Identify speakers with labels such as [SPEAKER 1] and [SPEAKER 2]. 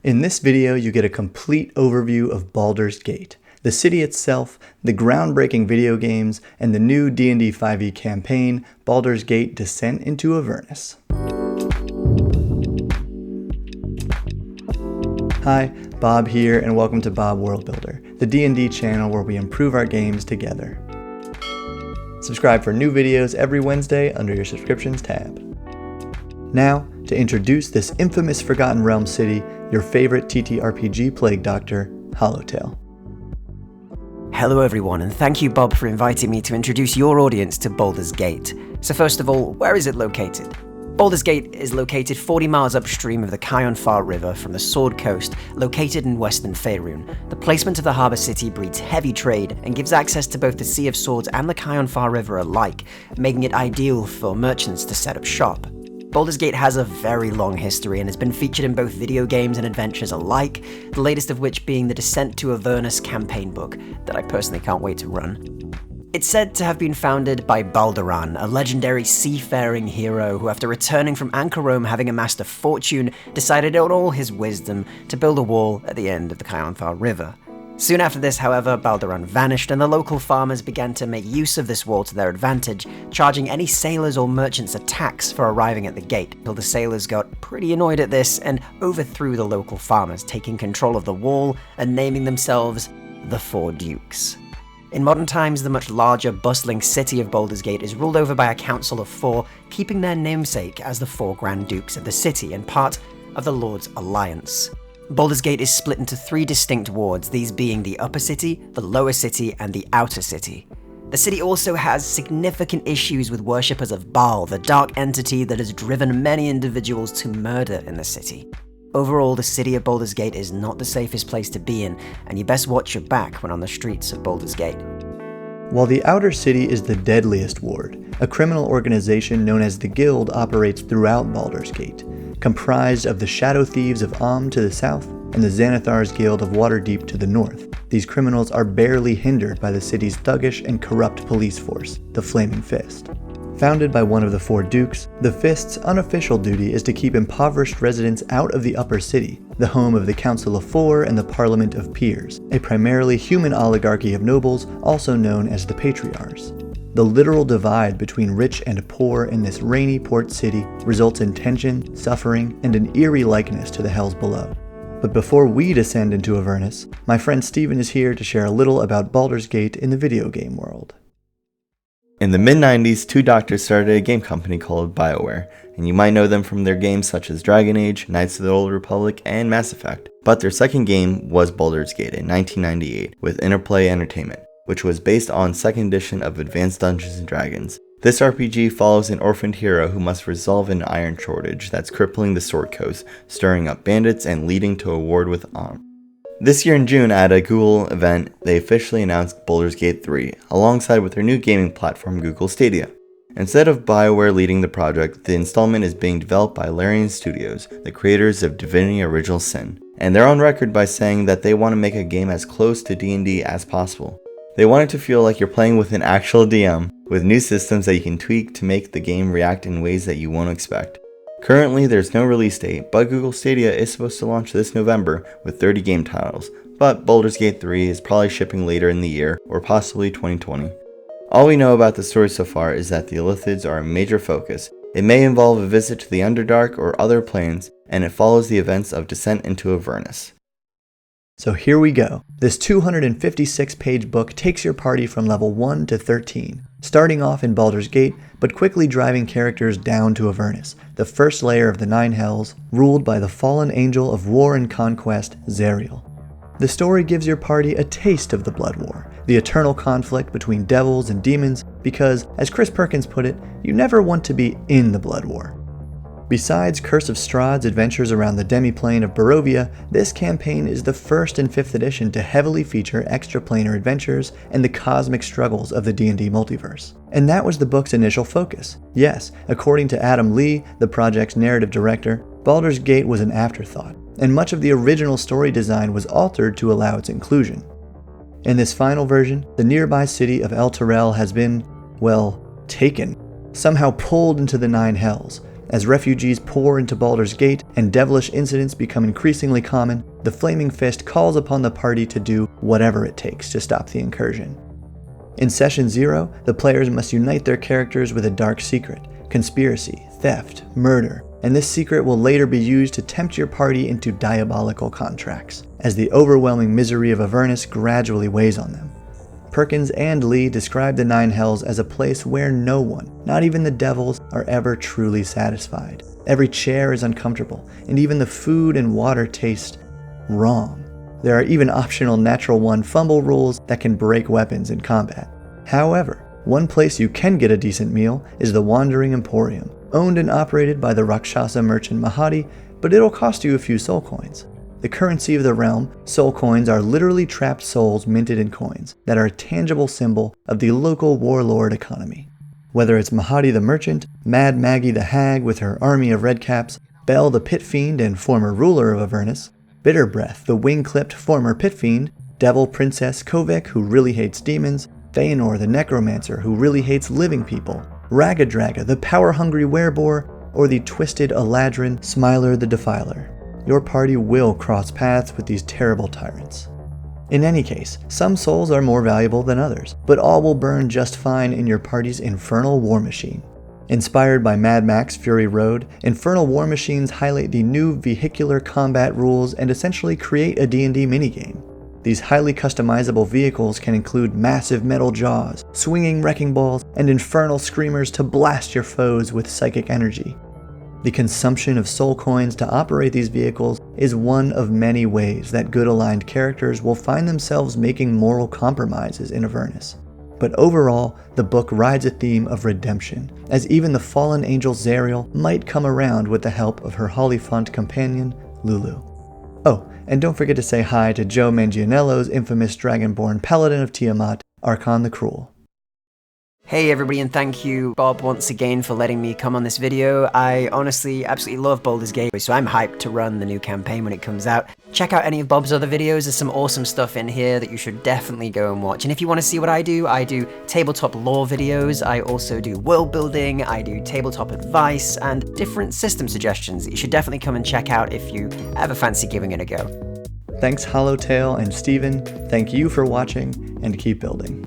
[SPEAKER 1] In this video, you get a complete overview of Baldur's Gate, the city itself, the groundbreaking video games, and the new D&D 5e campaign, Baldur's Gate Descent into Avernus. Hi, Bob here, and welcome to Bob World Builder, the D&D channel where we improve our games together. Subscribe for new videos every Wednesday under your subscriptions tab. Now, to introduce this infamous Forgotten Realms city, your favorite TTRPG plague doctor, Hollowtail.
[SPEAKER 2] Hello everyone, and thank you Bob for inviting me to introduce your audience to Baldur's Gate. So first of all, where is it located? Baldur's Gate is located 40 miles upstream of the Kawaii River from the Sword Coast, located in western Faerun. The placement of the harbour city breeds heavy trade and gives access to both the Sea of Swords and the Kawaii River alike, making it ideal for merchants to set up shop. Baldur's Gate has a very long history and has been featured in both video games and adventures alike, the latest of which being the Descent to Avernus campaign book, that I personally can't wait to run. It's said to have been founded by Baldur, a legendary seafaring hero who, after returning from Anchor Rome having amassed a fortune, decided on all his wisdom to build a wall at the end of the Kawaii River. Soon after this, however, Baldur vanished, and the local farmers began to make use of this wall to their advantage, charging any sailors or merchants a tax for arriving at the gate, until the sailors got pretty annoyed at this and overthrew the local farmers, taking control of the wall and naming themselves the Four Dukes. In modern times, the much larger, bustling city of Baldur's Gate is ruled over by a council of four, keeping their namesake as the four Grand Dukes of the city and part of the Lord's Alliance. Baldur's Gate is split into three distinct wards, these being the Upper City, the Lower City, and the Outer City. The city also has significant issues with worshippers of Baal, the dark entity that has driven many individuals to murder in the city. Overall, the city of Baldur's Gate is not the safest place to be in, and you best watch your back when on the streets of Baldur's Gate.
[SPEAKER 1] While the Outer City is the deadliest ward, a criminal organization known as the Guild operates throughout Baldur's Gate, comprised of the Shadow Thieves of Amn to the south and the Xanathar's Guild of Waterdeep to the north. These criminals are barely hindered by the city's thuggish and corrupt police force, the Flaming Fist. Founded by one of the four dukes, the Fist's unofficial duty is to keep impoverished residents out of the Upper City, the home of the Council of Four and the Parliament of Peers, a primarily human oligarchy of nobles also known as the Patriarchs. The literal divide between rich and poor in this rainy port city results in tension, suffering, and an eerie likeness to the hells below. But before we descend into Avernus, my friend Steven is here to share a little about Baldur's Gate in the video game world.
[SPEAKER 3] In the mid-90s, two doctors started a game company called BioWare, and you might know them from their games such as Dragon Age, Knights of the Old Republic, and Mass Effect. But their second game was Baldur's Gate in 1998 with Interplay Entertainment, which was based on 2nd edition of Advanced Dungeons & Dragons. This RPG follows an orphaned hero who must resolve an iron shortage that's crippling the Sword Coast, stirring up bandits and leading to a war with Amn. This year in June, at a Google event, they officially announced Baldur's Gate 3, alongside with their new gaming platform Google Stadia. Instead of BioWare leading the project, the installment is being developed by Larian Studios, the creators of Divinity Original Sin, and they're on record by saying that they want to make a game as close to D&D as possible. They want it to feel like you're playing with an actual DM, with new systems that you can tweak to make the game react in ways that you won't expect. Currently, there's no release date, but Google Stadia is supposed to launch this November with 30 game titles, but Baldur's Gate 3 is probably shipping later in the year, or possibly 2020. All we know about the story so far is that the Illithids are a major focus. It may involve a visit to the Underdark or other planes, and it follows the events of Descent into Avernus.
[SPEAKER 1] So here we go. This 256-page book takes your party from level 1 to 13, starting off in Baldur's Gate, but quickly driving characters down to Avernus, the first layer of the Nine Hells, ruled by the fallen angel of war and conquest, Zariel. The story gives your party a taste of the Blood War, the eternal conflict between devils and demons, because, as Chris Perkins put it, you never want to be in the Blood War. Besides Curse of Strahd's adventures around the demiplane of Barovia, this campaign is the first in 5th edition to heavily feature extraplanar adventures and the cosmic struggles of the D&D multiverse. And that was the book's initial focus. Yes, according to Adam Lee, the project's narrative director, Baldur's Gate was an afterthought, and much of the original story design was altered to allow its inclusion. In this final version, the nearby city of El Terrell has been, well, taken, somehow pulled into the Nine Hells, as refugees pour into Baldur's Gate and devilish incidents become increasingly common, the Flaming Fist calls upon the party to do whatever it takes to stop the incursion. In Session 0, the players must unite their characters with a dark secret, conspiracy, theft, murder, and this secret will later be used to tempt your party into diabolical contracts, as the overwhelming misery of Avernus gradually weighs on them. Perkins and Lee describe the Nine Hells as a place where no one, not even the devils, are ever truly satisfied. Every chair is uncomfortable, and even the food and water taste wrong. There are even optional Natural 1 fumble rules that can break weapons in combat. However, one place you can get a decent meal is the Wandering Emporium, owned and operated by the Rakshasa merchant Mahadi, but it'll cost you a few soul coins. The currency of the realm, soul coins are literally trapped souls minted in coins that are a tangible symbol of the local warlord economy. Whether it's Mahadi the merchant, Mad Maggie the hag with her army of redcaps, Bel the pit fiend and former ruler of Avernus, Bitterbreath the wing-clipped former pit fiend, Devil Princess Kovek who really hates demons, Feanor the necromancer who really hates living people, Ragadraga the power-hungry werebore, or the twisted Eladrin Smiler the Defiler. Your party will cross paths with these terrible tyrants. In any case, some souls are more valuable than others, but all will burn just fine in your party's infernal war machine. Inspired by Mad Max Fury Road, Infernal War Machines highlight the new vehicular combat rules and essentially create a D&D minigame. These highly customizable vehicles can include massive metal jaws, swinging wrecking balls, and infernal screamers to blast your foes with psychic energy. The consumption of soul coins to operate these vehicles is one of many ways that good-aligned characters will find themselves making moral compromises in Avernus. But overall, the book rides a theme of redemption, as even the fallen angel Zariel might come around with the help of her Hollyphant companion, Lulu. Oh, and don't forget to say hi to Joe Manganiello's infamous Dragonborn Paladin of Tiamat, Archon the Cruel.
[SPEAKER 2] Hey everybody, and thank you, Bob, once again for letting me come on this video. I honestly absolutely love Baldur's Gate, so I'm hyped to run the new campaign when it comes out. Check out any of Bob's other videos, there's some awesome stuff in here that you should definitely go and watch. And if you want to see what I do tabletop lore videos, I also do world building, I do tabletop advice, and different system suggestions that you should definitely come and check out if you ever fancy giving it a go.
[SPEAKER 1] Thanks Hollowtail and Steven, thank you for watching, and keep building.